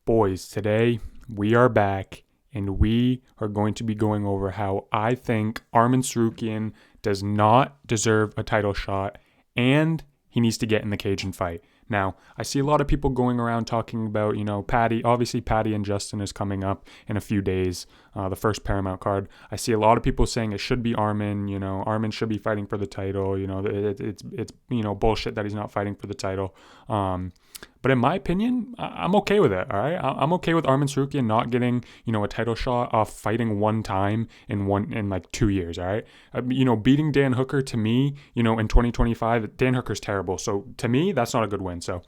Boys, today we are back and we are going to be going over how I think Arman Tsarukyan does not deserve a title shot and he needs to get in the cage and fight. Now, I see a lot of people going around talking about, Patty. Obviously, Patty and Justin is coming up in a few days, the first Paramount card. I see a lot of people saying it should be Arman. Arman should be fighting for the title. It's bullshit that he's not fighting for the title. But in my opinion, I'm okay with it. All right, I'm okay with Arman Tsarukyan not getting a title shot off fighting one time in like 2 years. All right, beating Dan Hooker to me, in 2025, Dan Hooker's terrible. So to me, that's not a good win. So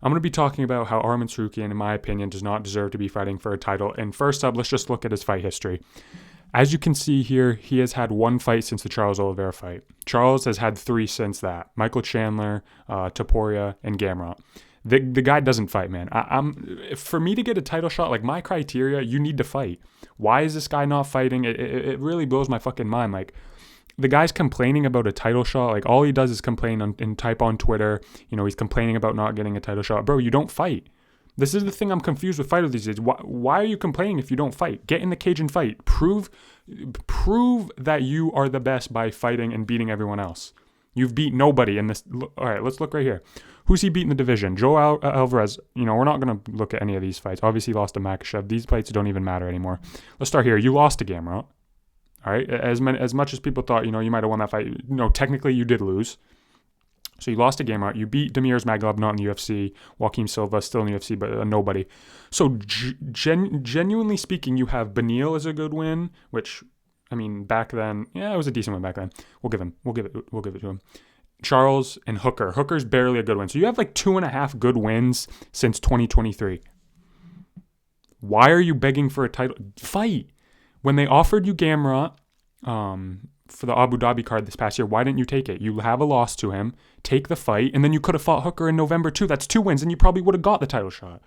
I'm going to be talking about how Arman Tsarukyan, in my opinion, does not deserve to be fighting for a title. And first up, let's just look at his fight history. As you can see here, he has had one fight since the Charles Oliveira fight. Charles has had 3 since that. Michael Chandler, Topuria, and Gamrot. The guy doesn't fight, man. For me to get a title shot, like my criteria, you need to fight. Why is this guy not fighting? It really blows my fucking mind. Like, the guy's complaining about a title shot. Like, all he does is complain and type on Twitter. He's complaining about not getting a title shot. Bro, you don't fight. This is the thing I'm confused with fighters these days. Why are you complaining if you don't fight? Get in the cage and fight. Prove that you are the best by fighting and beating everyone else. You've beat nobody in this. All right, let's look right here. Who's he beat in the division? Joe Alvarez. We're not going to look at any of these fights. Obviously, he lost to Makhachev. These fights don't even matter anymore. Let's start here. You lost to Gamrot. All right, as much as people thought, you might have won that fight. Technically, you did lose. So you lost to Gamrot. You beat Demir's Magomedov, not in the UFC. Joaquim Silva, still in the UFC, but nobody. So genuinely speaking, you have Beneil as a good win, which, back then, it was a decent win back then. We'll give it to him. Charles and Hooker. Hooker's barely a good win. So you have like 2.5 good wins since 2023. Why are you begging for a title? Fight. When they offered you Gamrot for the Abu Dhabi card this past year, why didn't you take it? You have a loss to him. Take the fight, and then you could have fought Hooker in November too. That's 2 wins, and you probably would have got the title shot.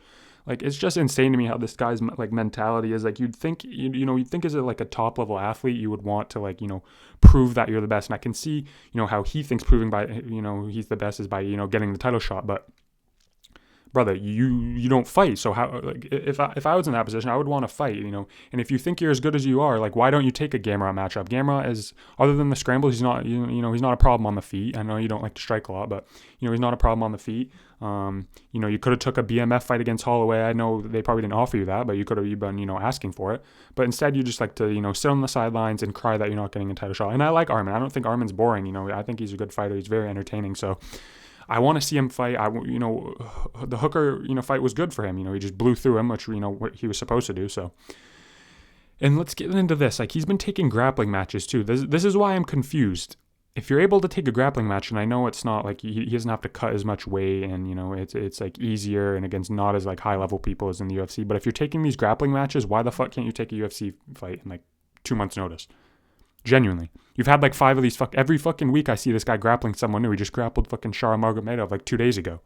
Like, it's just insane to me how this guy's like mentality is. Like, you'd think as a top level athlete, you would want to prove that you're the best. And I can see, how he thinks proving by, he's the best is by, getting the title shot. But brother, you don't fight. So how, if I was in that position, I would want to fight, and if you think you're as good as you are, like, why don't you take a Gamrot matchup? Gamrot is, other than the scrambles, he's not, he's not a problem on the feet. I know you don't like to strike a lot, but, he's not a problem on the feet. You could have took a BMF fight against Holloway. I know they probably didn't offer you that, but you could have been, asking for it. But instead, you just like to, sit on the sidelines and cry that you're not getting a title shot. And I like Arman. I don't think Arman's boring. I think he's a good fighter. He's very entertaining. So I want to see him fight. The Hooker, fight was good for him. He just blew through him, which, what he was supposed to do. So, and let's get into this. Like, he's been taking grappling matches too. This is why I'm confused. If you're able to take a grappling match, and I know it's not like he doesn't have to cut as much weight, and it's like easier and against not as like high level people as in the UFC. But if you're taking these grappling matches, why the fuck can't you take a UFC fight in like 2 months' notice? Genuinely, you've had like 5 of these. Every fucking week I see this guy grappling someone new. He just grappled fucking Shara Magomedov like 2 days ago.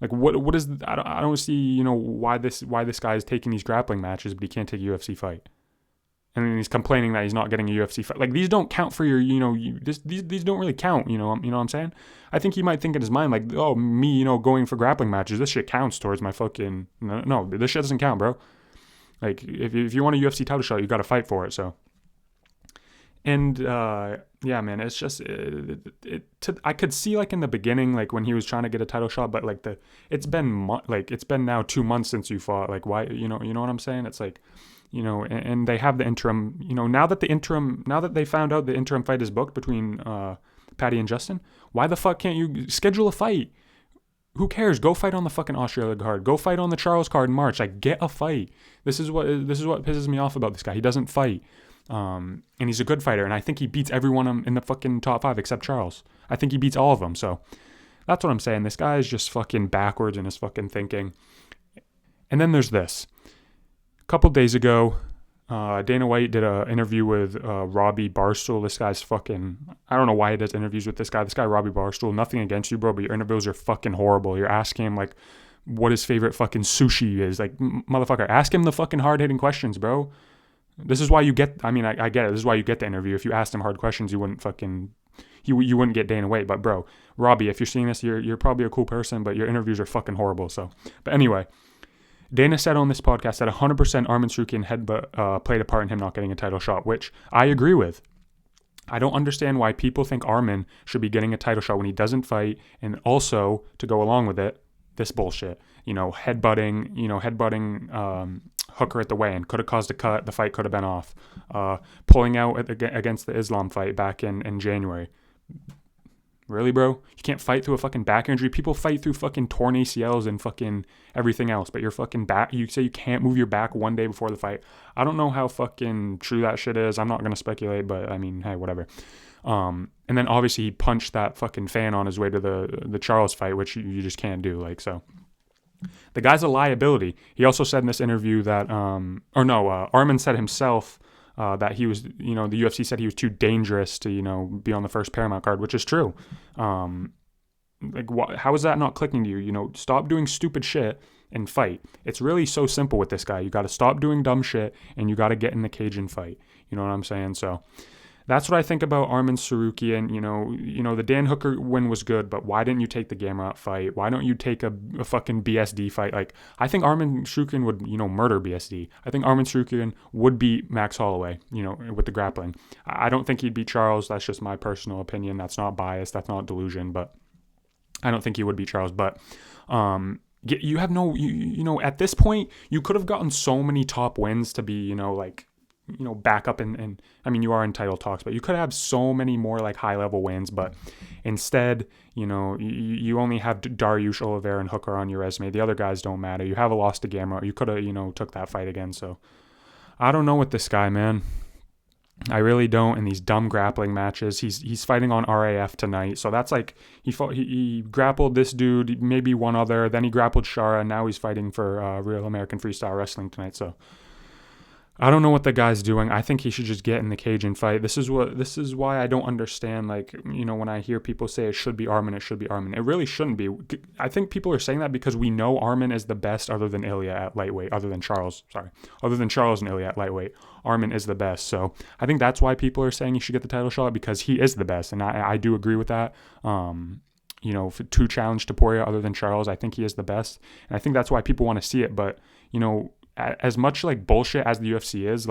Like, what is? I don't see why this guy is taking these grappling matches, but he can't take a UFC fight. And then he's complaining that he's not getting a UFC fight. Like, these don't count for your, these don't really count, you know what I'm saying? I think he might think in his mind, like, oh, me, going for grappling matches, this shit counts towards my fucking, no, this shit doesn't count, bro. Like, if you want a UFC title shot, you got to fight for it, so. And, yeah, man, it's just, I could see, like, in the beginning, like, when he was trying to get a title shot, but, like, it's been now 2 months since you fought, like, why, you know what I'm saying? It's like, and they have the interim, now that they found out the interim fight is booked between Patty and Justin, why the fuck can't you schedule a fight? Who cares? Go fight on the fucking Australia card. Go fight on the Charles card in March. Like, get a fight. This is what pisses me off about this guy. He doesn't fight. And he's a good fighter, and I think he beats everyone in the fucking top 5 except Charles. I think he beats all of them, so that's what I'm saying. This guy is just fucking backwards in his fucking thinking. And then there's this. A couple days ago, Dana White did an interview with Robbie Barstool. This guy's fucking, I don't know why he does interviews with this guy. This guy, Robbie Barstool, nothing against you, bro, but your interviews are fucking horrible. You're asking him, like, what his favorite fucking sushi is. Like, motherfucker, ask him the fucking hard-hitting questions, bro. This is why you get, I get it. This is why you get the interview. If you asked him hard questions, you wouldn't fucking, you wouldn't get Dana White. But, bro, Robbie, if you're seeing this, you're probably a cool person, but your interviews are fucking horrible. So, but anyway. Dana said on this podcast that 100% Arman Tsarukyan played a part in him not getting a title shot, which I agree with. I don't understand why people think Arman should be getting a title shot when he doesn't fight, and also, to go along with it, this bullshit. Headbutting Hooker at the weigh-in could have caused a cut. The fight could have been off. Pulling out against the Islam fight back in January. Really, bro? You can't fight through a fucking back injury. People fight through fucking torn ACLs and fucking everything else, but your fucking back, you say you can't move your back one day before the fight. I don't know how fucking true that shit is. I'm not going to speculate, but I mean, hey, whatever. And then obviously he punched that fucking fan on his way to the Charles fight, which you just can't do. So the guy's a liability. He also said in this interview that, Arman said himself that he was, the UFC said he was too dangerous to, be on the first Paramount card, which is true. How is that not clicking to you? Stop doing stupid shit and fight. It's really so simple with this guy. You got to stop doing dumb shit and you got to get in the cage and fight. You know what I'm saying? So that's what I think about Arman Tsarukyan. The Dan Hooker win was good, but why didn't you take the Gamrot fight? Why don't you take a fucking BSD fight? I think Arman Tsarukyan would, murder BSD. I think Arman Tsarukyan would beat Max Holloway, with the grappling. I don't think he'd beat Charles. That's just my personal opinion. That's not bias. That's not delusion, but I don't think he would beat Charles. But, you have at this point, you could have gotten so many top wins to be, back up and I mean, you are in title talks, but you could have so many more high level wins, but instead, you only have Dariush, Oliveira, and Hooker on your resume. The other guys don't matter. You have a loss to Gamrot. You could have, took that fight again. So I don't know with this guy, man. I really don't. In these dumb grappling matches, he's fighting on RAF tonight. So that's he grappled this dude, maybe one other, then he grappled Shara, and now he's fighting for Real American Freestyle Wrestling tonight. So I don't know what the guy's doing. I think he should just get in the cage and fight. This is why I don't understand, when I hear people say it should be Arman. It really shouldn't be. I think people are saying that because we know Arman is the best other than Ilya at lightweight, other than Charles and Ilya at lightweight. Arman is the best. So I think that's why people are saying he should get the title shot, because he is the best. And I do agree with that. To challenge Topuria other than Charles, I think he is the best. And I think that's why people want to see it. But, as much bullshit as the UFC is,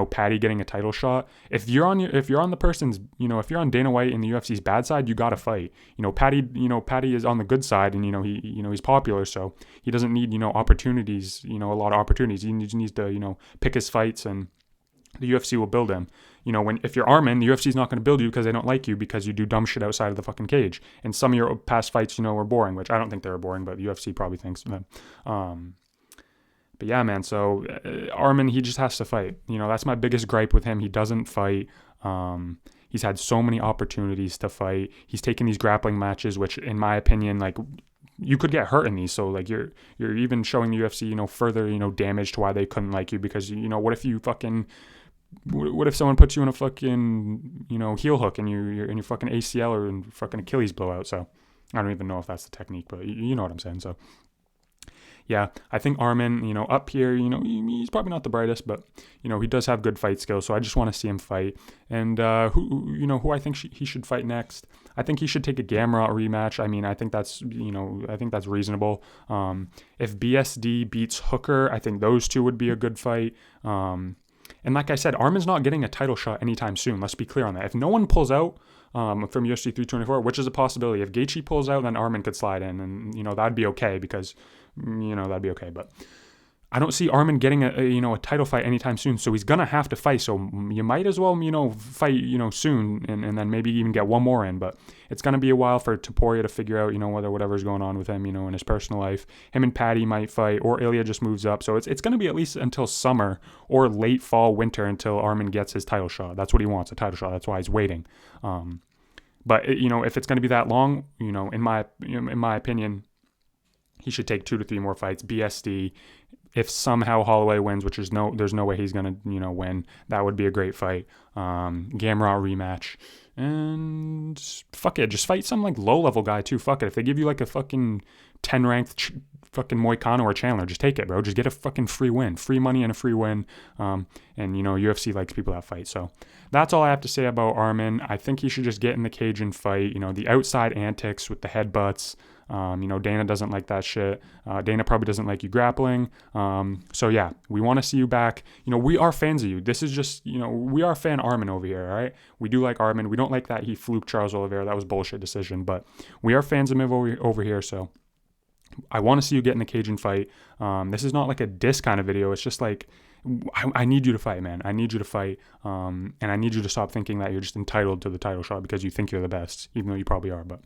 Patty getting a title shot, if you're on the person's, if you're on Dana White and the UFC's bad side, you got to fight. Patty is on the good side, and he's popular, so he doesn't need opportunities, a lot of opportunities. He just needs to pick his fights, and the UFC will build him. If you're Arman, the UFC's not going to build you because they don't like you, because you do dumb shit outside of the fucking cage. And some of your past fights, were boring, which I don't think they were boring, but the UFC probably thinks them. But yeah, man, so Arman, he just has to fight. That's my biggest gripe with him. He doesn't fight. He's had so many opportunities to fight. He's taken these grappling matches, which in my opinion, you could get hurt in these. So you're even showing the UFC, further, damage to why they couldn't like you, because, what if someone puts you in a fucking, heel hook and your fucking ACL or fucking Achilles blowout? So I don't even know if that's the technique, but you know what I'm saying. So yeah, I think Arman, up here, he's probably not the brightest, but, he does have good fight skills. So I just want to see him fight. And who I think he should fight next. I think he should take a Gamrot rematch. I mean, I think that's reasonable. If BSD beats Hooker, I think those two would be a good fight. And like I said, Arman's not getting a title shot anytime soon. Let's be clear on that. If no one pulls out from UFC 324, which is a possibility, if Gaethje pulls out, then Arman could slide in, and that'd be okay, because that'd be okay. But I don't see Arman getting a title fight anytime soon, so he's gonna have to fight. So you might as well fight soon, and then maybe even get one more in. But it's gonna be a while for Topuria to figure out whatever's going on with him in his personal life. Him and Patty might fight, or Ilya just moves up. So it's gonna be at least until summer or late fall, winter, until Arman gets his title shot. That's what he wants, a title shot. That's why he's waiting. But if it's gonna be that long, in my opinion, he should take 2 to 3 more fights. BSD. If somehow Holloway wins, which there's no way he's gonna win, that would be a great fight. Gamrot rematch, and fuck it, just fight some low level guy too. Fuck it, if they give you a fucking 10 ranked fucking Moicano or Chandler, just take it, bro. Just get a fucking free win, free money and a free win. And UFC likes people that fight. So that's all I have to say about Arman. I think he should just get in the cage and fight. The outside antics with the headbutts. Dana doesn't like that shit. Dana probably doesn't like you grappling. So yeah, we want to see you back. We are fans of you. This is just, we are fan Arman over here, all right? We do like Arman. We don't like that he fluked Charles Oliveira. That was a bullshit decision, but we are fans of him over here, so I want to see you get in the Cajun fight. This is not like a diss kind of video. It's just like, I need you to fight, man. I need you to fight. And I need you to stop thinking that you're just entitled to the title shot because you think you're the best, even though you probably are. But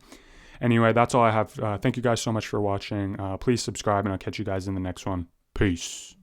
anyway, that's all I have. Thank you guys so much for watching. Please subscribe, and I'll catch you guys in the next one. Peace.